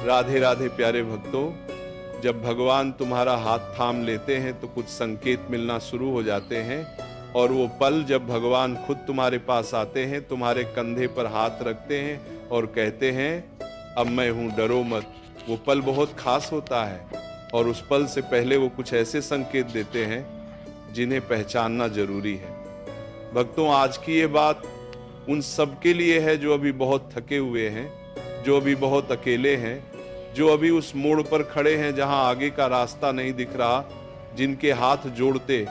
राधे राधे प्यारे भक्तों, जब भगवान तुम्हारा हाथ थाम लेते हैं तो कुछ संकेत मिलना शुरू हो जाते हैं और वो पल जब भगवान खुद तुम्हारे पास आते हैं, तुम्हारे कंधे पर हाथ रखते हैं और कहते हैं अब मैं हूं, डरो मत, वो पल बहुत खास होता है। और उस पल से पहले वो कुछ ऐसे संकेत देते हैं जिन्हें पहचानना जरूरी है। भक्तों, आज की ये बात उन सब के लिए है जो अभी बहुत थके हुए हैं, जो अभी बहुत अकेले हैं, जो अभी उस मोड़ पर खड़े हैं जहां आगे का रास्ता नहीं दिख रहा, जिनके हाथ जोड़ते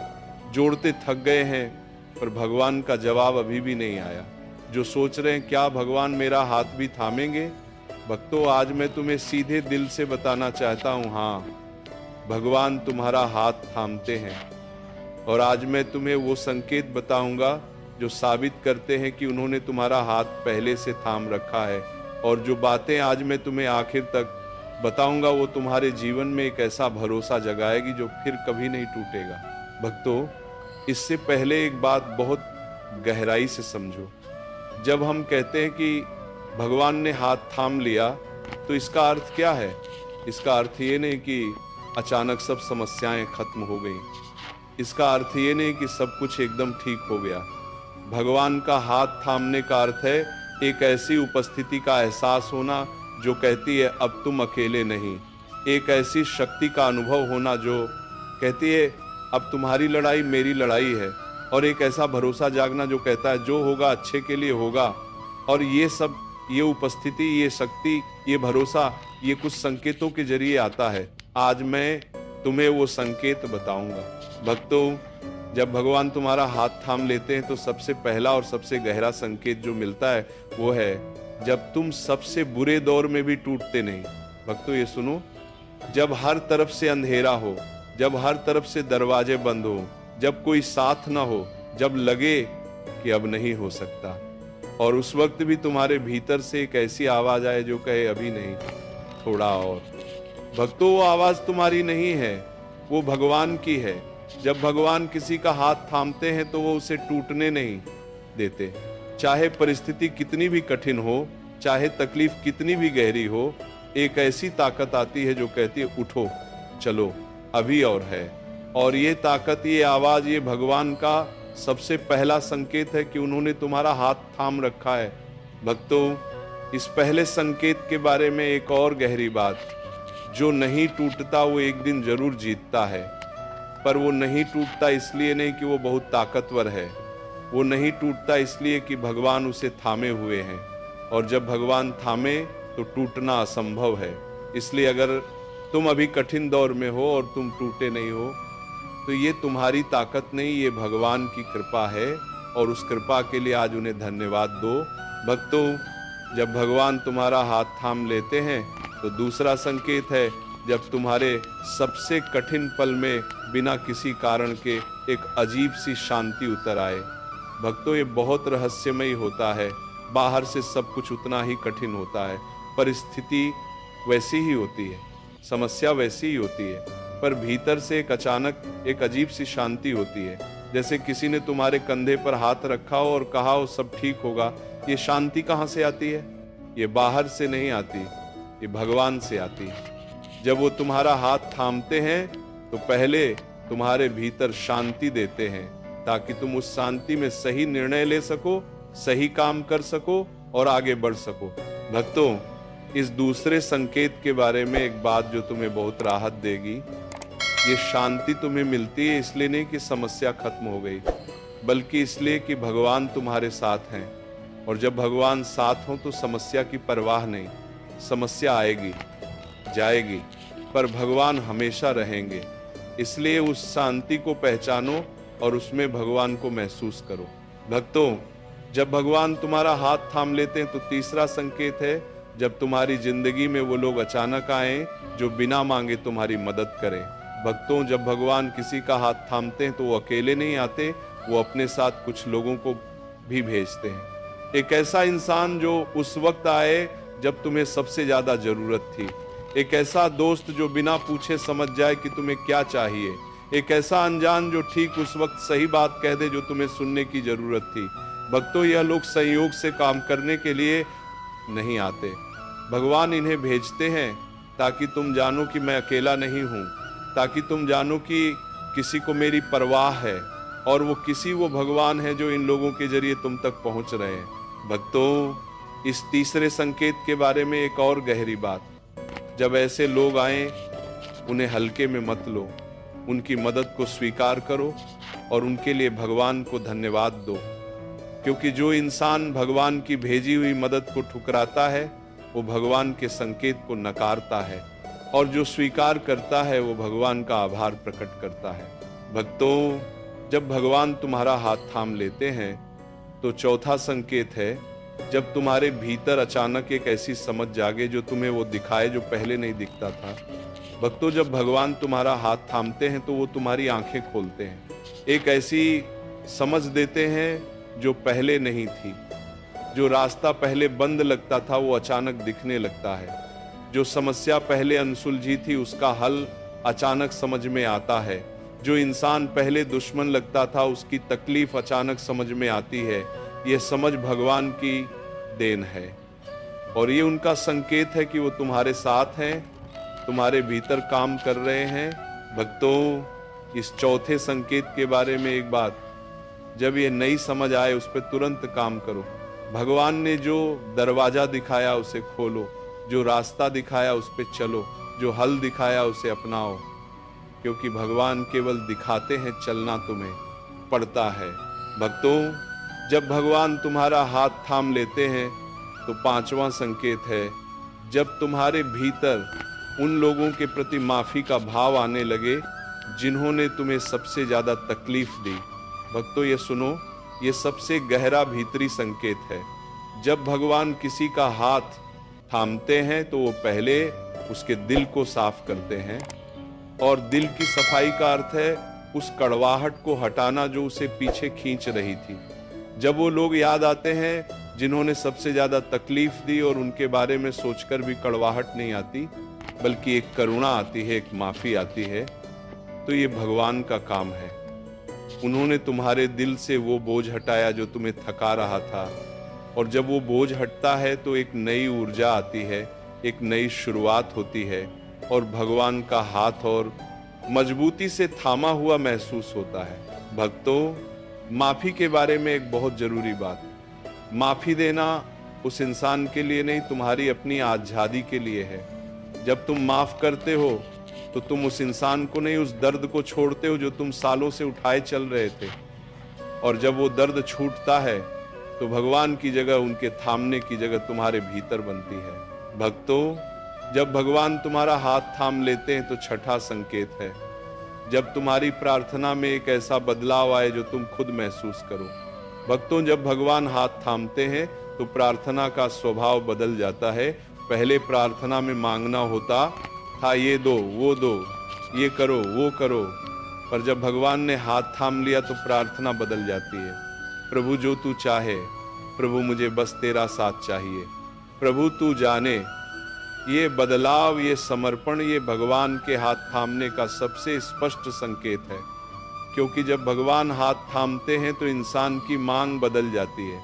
जोड़ते थक गए हैं पर भगवान का जवाब अभी भी नहीं आया, जो सोच रहे हैं क्या भगवान मेरा हाथ भी थामेंगे। भक्तों, आज मैं तुम्हें सीधे दिल से बताना चाहता हूं, हाँ, भगवान तुम्हारा हाथ थामते हैं। और आज मैं तुम्हें वो संकेत बताऊंगा जो साबित करते हैं कि उन्होंने तुम्हारा हाथ पहले से थाम रखा है। और जो बातें आज मैं तुम्हें आखिर तक बताऊंगा वो तुम्हारे जीवन में एक ऐसा भरोसा जगाएगी जो फिर कभी नहीं टूटेगा। भक्तों, इससे पहले एक बात बहुत गहराई से समझो। जब हम कहते हैं कि भगवान ने हाथ थाम लिया तो इसका अर्थ क्या है? इसका अर्थ ये नहीं कि अचानक सब समस्याएं खत्म हो गई। इसका अर्थ ये नहीं कि सब कुछ एकदम ठीक हो गया। भगवान का हाथ थामने का अर्थ है एक ऐसी उपस्थिति का एहसास होना जो कहती है अब तुम अकेले नहीं। एक ऐसी शक्ति का अनुभव होना जो कहती है अब तुम्हारी लड़ाई मेरी लड़ाई है। और एक ऐसा भरोसा जागना जो कहता है जो होगा अच्छे के लिए होगा। और ये सब, ये उपस्थिति, ये शक्ति, ये भरोसा, ये कुछ संकेतों के जरिए आता है। आज मैं तुम्हें वो संकेत बताऊंगा। भक्तों, जब भगवान तुम्हारा हाथ थाम लेते हैं तो सबसे पहला और सबसे गहरा संकेत जो मिलता है वो है जब तुम सबसे बुरे दौर में भी टूटते नहीं। भक्तों, ये सुनो, जब हर तरफ से अंधेरा हो, जब हर तरफ से दरवाजे बंद हो, जब कोई साथ ना हो, जब लगे कि अब नहीं हो सकता, और उस वक्त भी तुम्हारे भीतर से एक ऐसी आवाज आए जो कहे अभी नहीं, थोड़ा और। भक्तों, वो आवाज तुम्हारी नहीं है, वो भगवान की है। जब भगवान किसी का हाथ थामते हैं तो वो उसे टूटने नहीं देते। चाहे परिस्थिति कितनी भी कठिन हो, चाहे तकलीफ कितनी भी गहरी हो, एक ऐसी ताकत आती है जो कहती है उठो, चलो, अभी और है। और ये ताकत, ये आवाज, ये भगवान का सबसे पहला संकेत है कि उन्होंने तुम्हारा हाथ थाम रखा है। भक्तों, इस पहले संकेत के बारे में एक और गहरी बात, जो नहीं टूटता वो एक दिन जरूर जीतता है। पर वो नहीं टूटता इसलिए नहीं कि वो बहुत ताकतवर है, वो नहीं टूटता इसलिए कि भगवान उसे थामे हुए हैं। और जब भगवान थामे तो टूटना असंभव है। इसलिए अगर तुम अभी कठिन दौर में हो और तुम टूटे नहीं हो तो ये तुम्हारी ताकत नहीं, ये भगवान की कृपा है। और उस कृपा के लिए आज उन्हें धन्यवाद दो। भक्तों, जब भगवान तुम्हारा हाथ थाम लेते हैं तो दूसरा संकेत है जब तुम्हारे सबसे कठिन पल में बिना किसी कारण के एक अजीब सी शांति उतर आए। भक्तों, ये बहुत रहस्यमयी होता है। बाहर से सब कुछ उतना ही कठिन होता है, परिस्थिति वैसी ही होती है, समस्या वैसी ही होती है, पर भीतर से एक अचानक एक अजीब सी शांति होती है। जैसे किसी ने तुम्हारे कंधे पर हाथ रखा हो और कहा हो सब ठीक होगा। ये शांति कहाँ से आती है? ये बाहर से नहीं आती, ये भगवान से आती है। जब वो तुम्हारा हाथ थामते हैं तो पहले तुम्हारे भीतर शांति देते हैं ताकि तुम उस शांति में सही निर्णय ले सको, सही काम कर सको और आगे बढ़ सको। भक्तों, इस दूसरे संकेत के बारे में एक बात जो तुम्हें बहुत राहत देगी। ये शांति तुम्हें मिलती है इसलिए नहीं कि समस्या खत्म हो गई, बल्कि इसलिए कि भगवान तुम्हारे साथ हैं। और जब भगवान साथ हो तो समस्या की परवाह नहीं। समस्या आएगी, जाएगी, पर भगवान हमेशा रहेंगे। इसलिए उस शांति को पहचानो और उसमें भगवान को महसूस करो। भक्तों, जब भगवान तुम्हारा हाथ थाम लेते हैं तो तीसरा संकेत है जब तुम्हारी जिंदगी में वो लोग अचानक आए जो बिना मांगे तुम्हारी मदद करें। भक्तों, जब भगवान किसी का हाथ थामते हैं तो वो अकेले नहीं आते, वो अपने साथ कुछ लोगों को भी भेजते हैं। एक ऐसा इंसान जो उस वक्त आए जब तुम्हें सबसे ज्यादा जरूरत थी। एक ऐसा दोस्त जो बिना पूछे समझ जाए कि तुम्हें क्या चाहिए। एक ऐसा अनजान जो ठीक उस वक्त सही बात कह दे जो तुम्हें सुनने की जरूरत थी। भक्तों, यह लोग संयोग से काम करने के लिए नहीं आते, भगवान इन्हें भेजते हैं ताकि तुम जानो कि मैं अकेला नहीं हूँ, ताकि तुम जानो कि किसी को मेरी परवाह है, और वो किसी वो भगवान है जो इन लोगों के जरिए तुम तक पहुँच रहे हैं। भक्तों, इस तीसरे संकेत के बारे में एक और गहरी बात, जब ऐसे लोग आए उन्हें हल्के में मत लो, उनकी मदद को स्वीकार करो और उनके लिए भगवान को धन्यवाद दो, क्योंकि जो इंसान भगवान की भेजी हुई मदद को ठुकराता है वो भगवान के संकेत को नकारता है, और जो स्वीकार करता है वो भगवान का आभार प्रकट करता है। भक्तों, जब भगवान तुम्हारा हाथ थाम लेते हैं तो चौथा संकेत है जब तुम्हारे भीतर अचानक एक ऐसी समझ जागे जो तुम्हें वो दिखाए जो पहले नहीं दिखता था। भक्तों, जब भगवान तुम्हारा हाथ थामते हैं तो वो तुम्हारी आंखें खोलते हैं, एक ऐसी समझ देते हैं जो पहले नहीं थी। जो रास्ता पहले बंद लगता था वो अचानक दिखने लगता है, जो समस्या पहले अनसुलझी थी उसका हल अचानक समझ में आता है, जो इंसान पहले दुश्मन लगता था उसकी तकलीफ अचानक समझ में आती है। ये समझ भगवान की देन है, और ये उनका संकेत है कि वो तुम्हारे साथ हैं, तुम्हारे भीतर काम कर रहे हैं। भक्तों, इस चौथे संकेत के बारे में एक बात, जब ये नई समझ आए उस पर तुरंत काम करो। भगवान ने जो दरवाजा दिखाया उसे खोलो, जो रास्ता दिखाया उस पर चलो, जो हल दिखाया उसे अपनाओ, क्योंकि भगवान केवल दिखाते हैं, चलना तुम्हें पड़ता है। भक्तों, जब भगवान तुम्हारा हाथ थाम लेते हैं तो पांचवा संकेत है जब तुम्हारे भीतर उन लोगों के प्रति माफी का भाव आने लगे जिन्होंने तुम्हें सबसे ज्यादा तकलीफ दी। भक्तों, ये सुनो, ये सबसे गहरा भीतरी संकेत है। जब भगवान किसी का हाथ थामते हैं तो वो पहले उसके दिल को साफ करते हैं, और दिल की सफाई का अर्थ है उस कड़वाहट को हटाना जो उसे पीछे खींच रही थी। जब वो लोग याद आते हैं जिन्होंने सबसे ज्यादा तकलीफ दी और उनके बारे में सोचकर भी कड़वाहट नहीं आती बल्कि एक करुणा आती है, एक माफी आती है, तो ये भगवान का काम है। उन्होंने तुम्हारे दिल से वो बोझ हटाया जो तुम्हें थका रहा था, और जब वो बोझ हटता है तो एक नई ऊर्जा आती है, एक नई शुरुआत होती है, और भगवान का हाथ और मजबूती से थामा हुआ महसूस होता है। भक्तों, माफी के बारे में एक बहुत जरूरी बात, माफी देना उस इंसान के लिए नहीं, तुम्हारी अपनी आज़ादी के लिए है। जब तुम माफ करते हो तो तुम उस इंसान को नहीं, उस दर्द को छोड़ते हो जो तुम सालों से उठाए चल रहे थे, और जब वो दर्द छूटता है तो भगवान की जगह, उनके थामने की जगह तुम्हारे भीतर बनती है। भक्तों, जब भगवान तुम्हारा हाथ थाम लेते हैं तो छठा संकेत है जब तुम्हारी प्रार्थना में एक ऐसा बदलाव आए जो तुम खुद महसूस करो। भक्तों, जब भगवान हाथ थामते हैं तो प्रार्थना का स्वभाव बदल जाता है। पहले प्रार्थना में मांगना होता था, ये दो, वो दो, ये करो, वो करो, पर जब भगवान ने हाथ थाम लिया तो प्रार्थना बदल जाती है। प्रभु, जो तू चाहे, प्रभु मुझे बस तेरा साथ चाहिए, प्रभु तू जाने। ये बदलाव, ये समर्पण, ये भगवान के हाथ थामने का सबसे स्पष्ट संकेत है, क्योंकि जब भगवान हाथ थामते हैं तो इंसान की मांग बदल जाती है।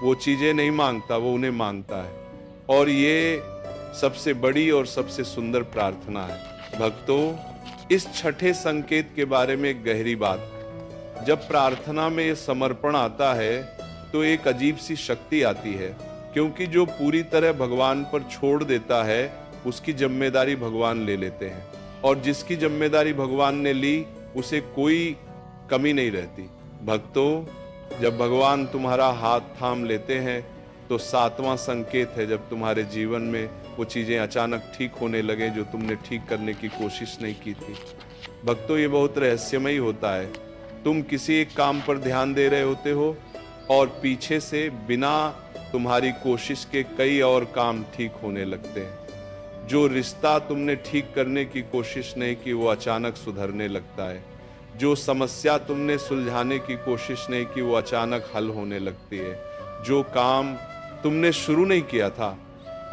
वो चीजें नहीं मांगता, वो उन्हें मांगता है, और ये सबसे बड़ी और सबसे सुंदर प्रार्थना है। भक्तों, इस छठे संकेत के बारे में एक गहरी बात, जब प्रार्थना में ये समर्पण आता है तो एक अजीब सी शक्ति आती है, क्योंकि जो पूरी तरह भगवान पर छोड़ देता है उसकी जिम्मेदारी भगवान ले लेते हैं, और जिसकी जिम्मेदारी भगवान ने ली उसे कोई कमी नहीं रहती। भक्तों, जब भगवान तुम्हारा हाथ थाम लेते हैं तो सातवां संकेत है जब तुम्हारे जीवन में वो चीजें अचानक ठीक होने लगे जो तुमने ठीक करने की कोशिश नहीं की थी। भक्तों, ये बहुत रहस्यमयी होता है। तुम किसी एक काम पर ध्यान दे रहे होते हो और पीछे से बिना तुम्हारी कोशिश के कई और काम ठीक होने लगते हैं। जो रिश्ता तुमने ठीक करने की कोशिश नहीं की वो अचानक सुधरने लगता है। जो समस्या तुमने सुलझाने की कोशिश नहीं की वो अचानक हल होने लगती है। जो काम तुमने शुरू नहीं किया था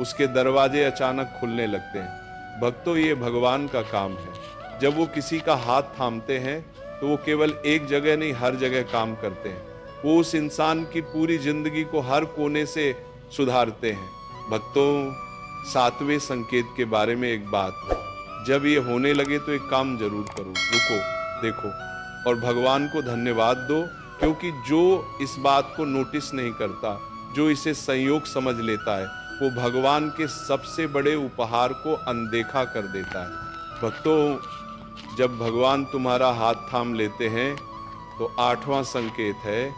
उसके दरवाजे अचानक खुलने लगते हैं। भक्तों, ये भगवान का काम है। जब वो किसी का हाथ थामते हैं तो वो केवल एक जगह नहीं, हर जगह काम करते हैं। वो उस इंसान की पूरी जिंदगी को हर कोने से सुधारते हैं। भक्तों, सातवें संकेत के बारे में एक बात, जब ये होने लगे तो एक काम जरूर करो, रुको, देखो और भगवान को धन्यवाद दो, क्योंकि जो इस बात को नोटिस नहीं करता, जो इसे संयोग समझ लेता है, वो भगवान के सबसे बड़े उपहार को अनदेखा कर देता है। भक्तों, जब भगवान तुम्हारा हाथ थाम लेते हैं तो आठवां संकेत है,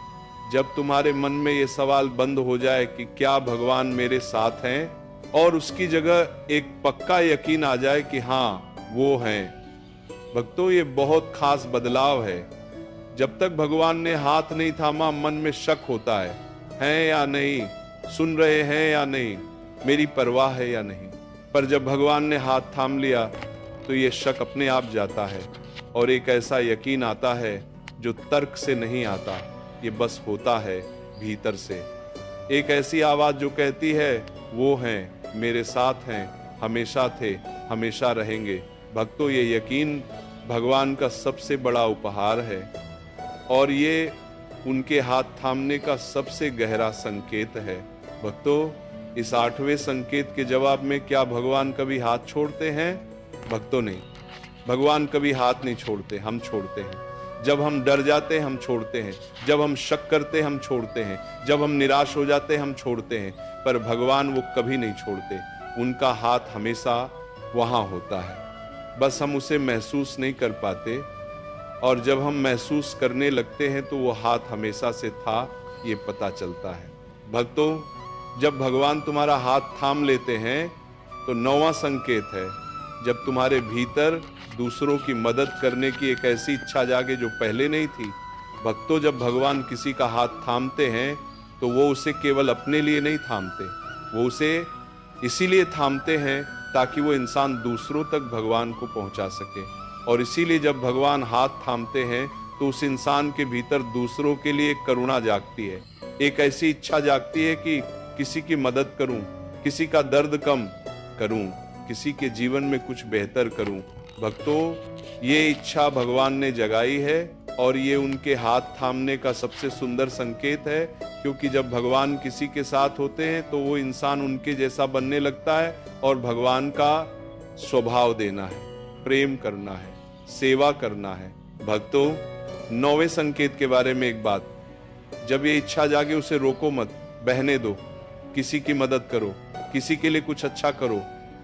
जब तुम्हारे मन में ये सवाल बंद हो जाए कि क्या भगवान मेरे साथ हैं, और उसकी जगह एक पक्का यकीन आ जाए कि हाँ वो हैं। भक्तों, ये बहुत खास बदलाव है। जब तक भगवान ने हाथ नहीं थामा, मन में शक होता है या नहीं, सुन रहे हैं या नहीं, मेरी परवाह है या नहीं। पर जब भगवान ने हाथ थाम लिया तो ये शक अपने आप जाता है और एक ऐसा यकीन आता है जो तर्क से नहीं आता, ये बस होता है भीतर से। एक ऐसी आवाज जो कहती है वो हैं, मेरे साथ हैं, हमेशा थे, हमेशा रहेंगे। भक्तों, ये यकीन भगवान का सबसे बड़ा उपहार है और ये उनके हाथ थामने का सबसे गहरा संकेत है। भक्तों, इस आठवें संकेत के जवाब में क्या भगवान कभी हाथ छोड़ते हैं? भक्तों, नहीं, भगवान कभी हाथ नहीं छोड़ते, हम छोड़ते हैं। जब हम डर जाते हैं हम छोड़ते हैं, जब हम शक करते हैं हम छोड़ते हैं, जब हम निराश हो जाते हैं हम छोड़ते हैं, पर भगवान वो कभी नहीं छोड़ते। उनका हाथ हमेशा वहां होता है, बस हम उसे महसूस नहीं कर पाते, और जब हम महसूस करने लगते हैं तो वो हाथ हमेशा से था, ये पता चलता है। भक्तों, जब भगवान तुम्हारा हाथ थाम लेते हैं तो नौवां संकेत है, जब तुम्हारे भीतर दूसरों की मदद करने की एक ऐसी इच्छा जागे जो पहले नहीं थी। भक्तों, जब भगवान किसी का हाथ थामते हैं तो वो उसे केवल अपने लिए नहीं थामते, वो उसे इसीलिए थामते हैं ताकि वो इंसान दूसरों तक भगवान को पहुंचा सके। और इसीलिए जब भगवान हाथ थामते हैं तो उस इंसान के भीतर दूसरों के लिए करुणा जागती है, एक ऐसी इच्छा जागती है कि किसी की मदद करूं, किसी का दर्द कम करूं, किसी के जीवन में कुछ बेहतर करूं। भक्तों, ये इच्छा भगवान ने जगाई है और ये उनके हाथ थामने का सबसे सुंदर संकेत है, क्योंकि जब भगवान किसी के साथ होते हैं तो वो इंसान उनके जैसा बनने लगता है और भगवान का स्वभाव देना है, प्रेम करना है, सेवा करना है। भक्तों, नौवें संकेत के बारे में एक बात, जब ये इच्छा जागे उसे रोको मत, बहने दो, किसी की मदद करो, किसी के लिए कुछ अच्छा करो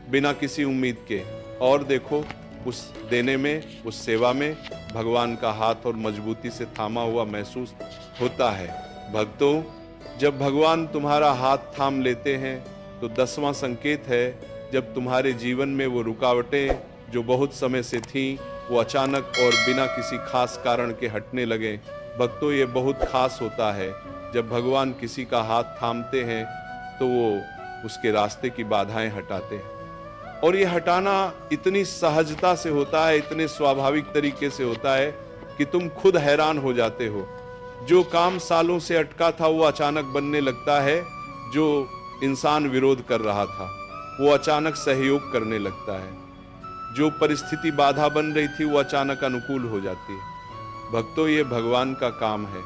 बिना किसी उम्मीद के, और देखो उस देने में, उस सेवा में भगवान का हाथ और मजबूती से थामा हुआ महसूस होता है। भक्तों, जब भगवान तुम्हारा हाथ थाम लेते हैं तो 10वां संकेत है, जब तुम्हारे जीवन में वो रुकावटें जो बहुत समय से थीं वो अचानक और बिना किसी खास कारण के हटने लगे। भक्तों, ये बहुत खास होता है। जब भगवान किसी का हाथ थामते हैं तो वो उसके रास्ते की बाधाएं हटाते हैं, और ये हटाना इतनी सहजता से होता है, इतने स्वाभाविक तरीके से होता है कि तुम खुद हैरान हो जाते हो। जो काम सालों से अटका था वो अचानक बनने लगता है, जो इंसान विरोध कर रहा था वो अचानक सहयोग करने लगता है, जो परिस्थिति बाधा बन रही थी वो अचानक अनुकूल हो जाती है। भक्तों, ये भगवान का काम है।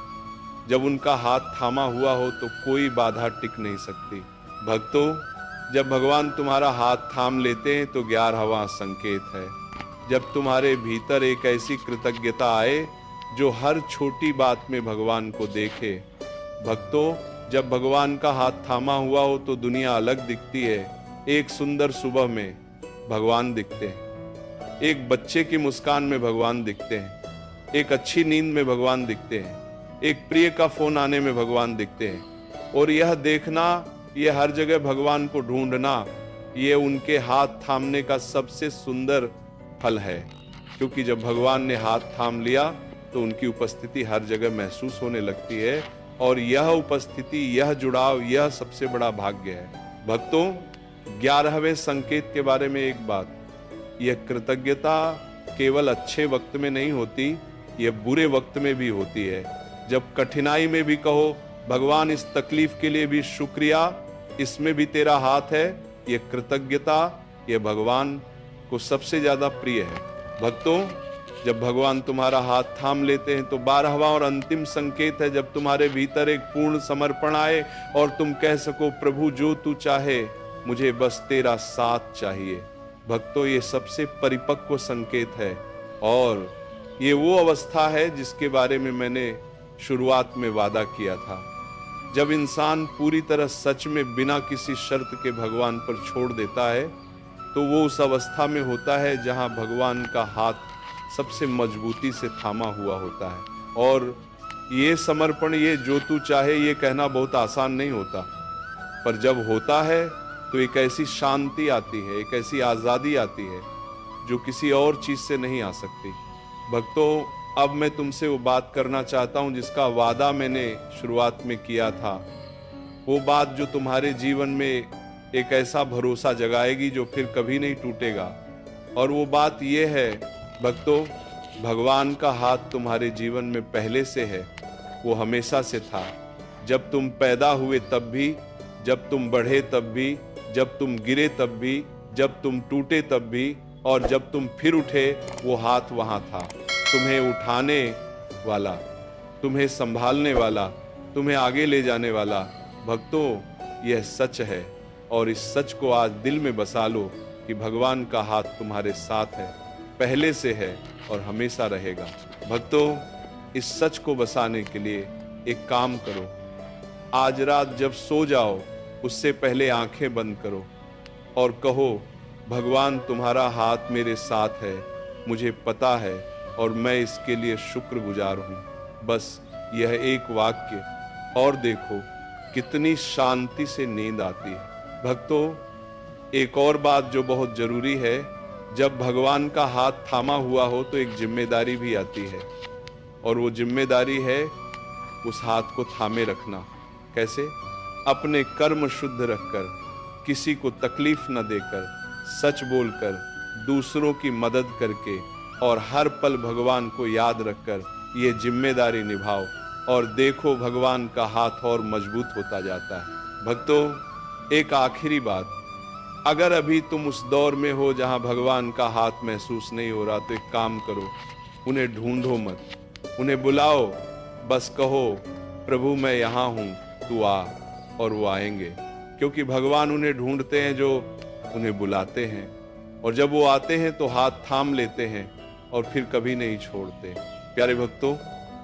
जब उनका हाथ थामा हुआ हो तो कोई बाधा टिक नहीं सकती। भक्तों, जब भगवान तुम्हारा हाथ थाम लेते हैं तो 11वां संकेत है, जब तुम्हारे भीतर एक ऐसी कृतज्ञता आए जो हर छोटी बात में भगवान को देखे। भक्तों, जब भगवान का हाथ थामा हुआ हो तो दुनिया अलग दिखती है। एक सुंदर सुबह में भगवान दिखते हैं, एक बच्चे की मुस्कान में भगवान दिखते हैं, एक अच्छी नींद में भगवान दिखते हैं, एक प्रिय का फोन आने में भगवान दिखते हैं। और यह देखना, ये हर जगह भगवान को ढूंढना, ये उनके हाथ थामने का सबसे सुंदर फल है, क्योंकि जब भगवान ने हाथ थाम लिया तो उनकी उपस्थिति हर जगह महसूस होने लगती है, और यह उपस्थिति, यह जुड़ाव, यह सबसे बड़ा भाग्य है। भक्तों, 11वें संकेत के बारे में एक बात, यह कृतज्ञता केवल अच्छे वक्त में नहीं होती, यह बुरे वक्त में भी होती है। जब कठिनाई में भी कहो भगवान इस तकलीफ के लिए भी शुक्रिया, इसमें भी तेरा हाथ है, ये कृतज्ञता, ये भगवान को सबसे ज्यादा प्रिय है। भक्तों, जब भगवान तुम्हारा हाथ थाम लेते हैं तो 12वां और अंतिम संकेत है, जब तुम्हारे भीतर एक पूर्ण समर्पण आए और तुम कह सको, प्रभु जो तू चाहे मुझे बस तेरा साथ चाहिए। भक्तों, ये सबसे परिपक्व संकेत है और ये वो अवस्था है जिसके बारे में मैंने शुरुआत में वादा किया था। जब इंसान पूरी तरह सच में बिना किसी शर्त के भगवान पर छोड़ देता है तो वो उस अवस्था में होता है जहां भगवान का हाथ सबसे मजबूती से थामा हुआ होता है। और ये समर्पण, ये जो तू चाहे, ये कहना बहुत आसान नहीं होता, पर जब होता है तो एक ऐसी शांति आती है, एक ऐसी आज़ादी आती है जो किसी और चीज़ से नहीं आ सकती। भक्तों, अब मैं तुमसे वो बात करना चाहता हूँ जिसका वादा मैंने शुरुआत में किया था। वो बात जो तुम्हारे जीवन में एक ऐसा भरोसा जगाएगी जो फिर कभी नहीं टूटेगा। और वो बात ये है भक्तों, भगवान का हाथ तुम्हारे जीवन में पहले से है, वो हमेशा से था। जब तुम पैदा हुए तब भी, जब तुम बढ़े तब भी, जब तुम गिरे तब भी, जब तुम टूटे तब भी, और जब तुम फिर उठे, वो हाथ वहाँ था, तुम्हें उठाने वाला, तुम्हें संभालने वाला, तुम्हें आगे ले जाने वाला। भक्तों, यह सच है और इस सच को आज दिल में बसा लो कि भगवान का हाथ तुम्हारे साथ है, पहले से है और हमेशा रहेगा। भक्तों, इस सच को बसाने के लिए एक काम करो। आज रात जब सो जाओ उससे पहले आंखें बंद करो और कहो, भगवान तुम्हारा हाथ मेरे साथ है, मुझे पता है और मैं इसके लिए शुक्रगुजार हूँ। बस यह एक वाक्य और देखो कितनी शांति से नींद आती है। भक्तों, एक और बात जो बहुत जरूरी है, जब भगवान का हाथ थामा हुआ हो तो एक जिम्मेदारी भी आती है और वो जिम्मेदारी है उस हाथ को थामे रखना। कैसे? अपने कर्म शुद्ध रखकर, किसी को तकलीफ न देकर, सच बोलकर, दूसरों की मदद करके और हर पल भगवान को याद रखकर ये जिम्मेदारी निभाओ और देखो भगवान का हाथ और मजबूत होता जाता है। भक्तों, एक आखिरी बात, अगर अभी तुम उस दौर में हो जहां भगवान का हाथ महसूस नहीं हो रहा तो एक काम करो, उन्हें ढूंढो मत, उन्हें बुलाओ, बस कहो, प्रभु मैं यहाँ हूँ, तू आ, और वो आएंगे। क्योंकि भगवान उन्हें ढूंढते हैं जो उन्हें बुलाते हैं, और जब वो आते हैं तो हाथ थाम लेते हैं और फिर कभी नहीं छोड़ते। प्यारे भक्तों,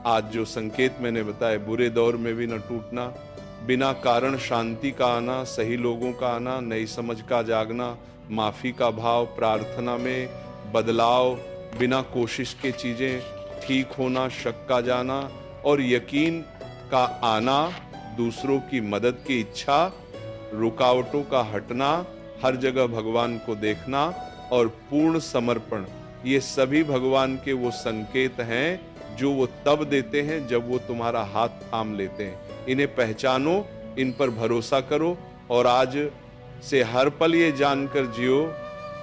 आज जो संकेत मैंने बताए, बुरे दौर में भी न टूटना, बिना कारण शांति का आना, सही लोगों का आना, नई समझ का जागना, माफी का भाव, प्रार्थना में बदलाव, बिना कोशिश के चीजें ठीक होना, शक का जाना और यकीन का आना, दूसरों की मदद की इच्छा, रुकावटों का हटना, हर जगह भगवान को देखना और पूर्ण समर्पण, ये सभी भगवान के वो संकेत हैं जो वो तब देते हैं जब वो तुम्हारा हाथ थाम लेते हैं। इन्हें पहचानो, इन पर भरोसा करो और आज से हर पल ये जानकर जियो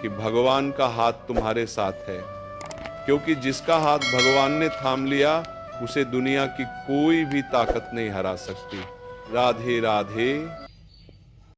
कि भगवान का हाथ तुम्हारे साथ है, क्योंकि जिसका हाथ भगवान ने थाम लिया उसे दुनिया की कोई भी ताकत नहीं हरा सकती। राधे राधे।